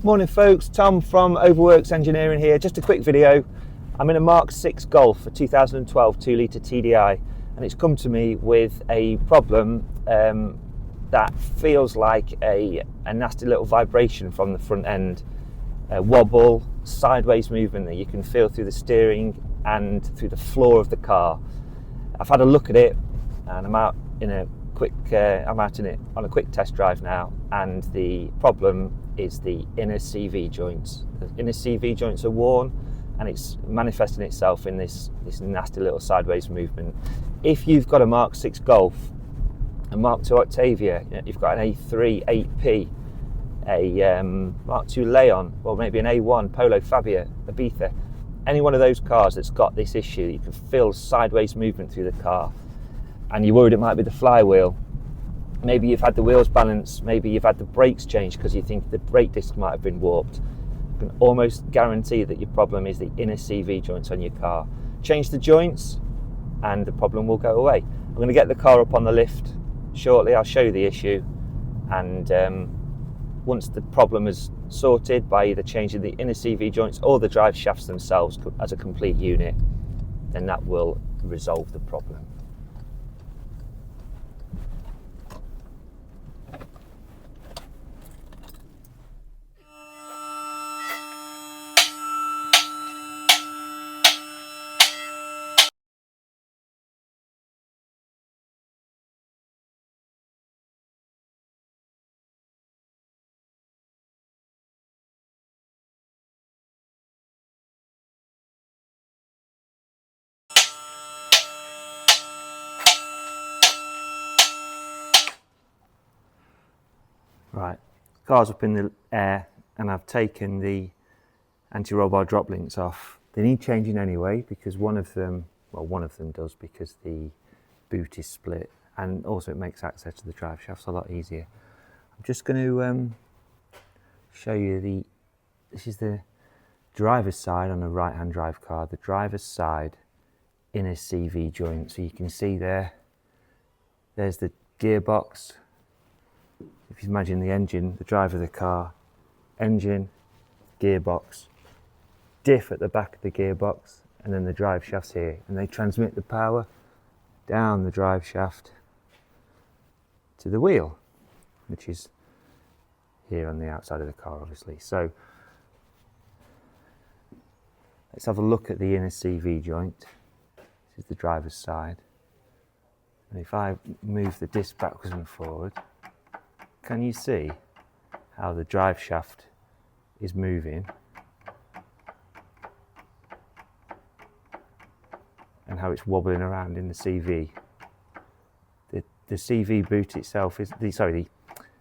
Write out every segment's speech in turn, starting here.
Morning folks, Tom from Overworks Engineering here. Just a quick video. I'm in a Mk6 Golf for 2012 2-litre TDI, and it's come to me with a problem that feels like a nasty little vibration from the front end, a wobble, sideways movement that you can feel through the steering and through the floor of the car. I've had a look at it and I'm out in it on a quick test drive now, and the problem is the inner CV joints. The inner CV joints are worn and it's manifesting itself in this nasty little sideways movement. If you've got a Mk6 Golf, a Mark II Octavia, you've got an A3 8P, a Mark II Leon, or maybe an A1 Polo Fabia, Ibiza, any one of those cars that's got this issue, you can feel sideways movement through the car, and you're worried it might be the flywheel. Maybe you've had the wheels balanced, maybe you've had the brakes changed because you think the brake disc might have been warped. You can almost guarantee that your problem is the inner CV joints on your car. Change the joints and the problem will go away. I'm going to get the car up on the lift shortly. I'll show you the issue, and once the problem is sorted by either changing the inner CV joints or the drive shafts themselves as a complete unit, then that will resolve the problem. Right, car's up in the air and I've taken the anti-roll drop links off. They need changing anyway because one of them does, because the boot is split, and also it makes access to the drive shafts a lot easier. I'm just going to show you this is the driver's side on a right-hand drive car, the driver's side inner CV joint. So you can see there's the gearbox. If you imagine the engine, the driver of the car, engine, gearbox, diff at the back of the gearbox, and then the drive shafts here, and they transmit the power down the drive shaft to the wheel, which is here on the outside of the car, obviously. So let's have a look at the inner CV joint. This is the driver's side, and if I move the disc backwards and forward, can you see how the drive shaft is moving and how it's wobbling around in the CV? The CV boot itself is the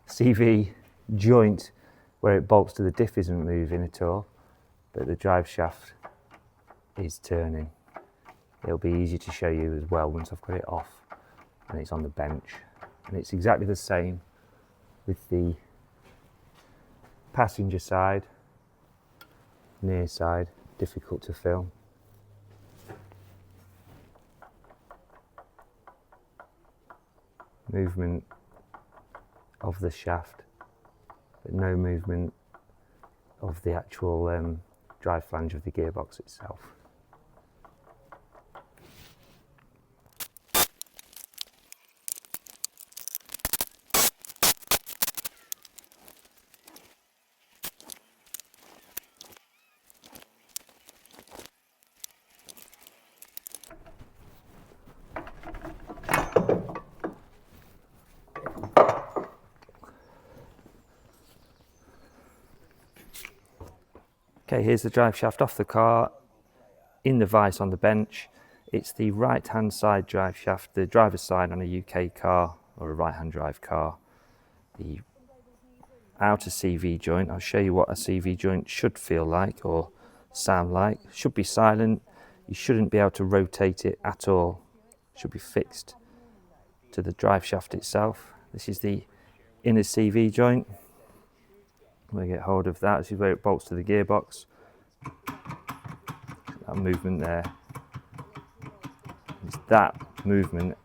CV joint where it bolts to the diff isn't moving at all, but the drive shaft is turning. It'll be easy to show you as well once I've got it off and it's on the bench. And it's exactly the same with the passenger side, near side, difficult to film. Movement of the shaft, but no movement of the actual drive flange of the gearbox itself. Okay, here's the drive shaft off the car, in the vise on the bench. It's the right hand side drive shaft, the driver's side on a UK car or a right hand drive car. The outer CV joint, I'll show you what a CV joint should feel like or sound like. It should be silent, you shouldn't be able to rotate it at all. It should be fixed to the drive shaft itself. This is the inner CV joint. We'll get hold of that. This is where it bolts to the gearbox. That movement there. It's that movement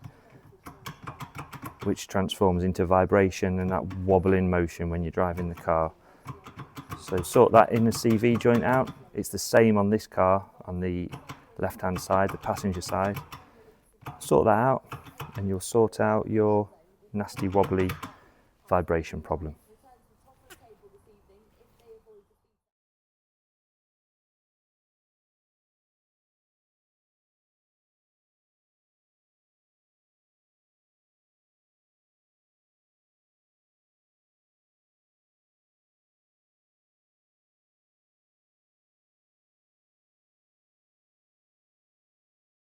which transforms into vibration and that wobbling motion when you're driving the car. So sort that inner CV joint out. It's the same on this car, on the left hand side, the passenger side. Sort that out and you'll sort out your nasty wobbly vibration problem.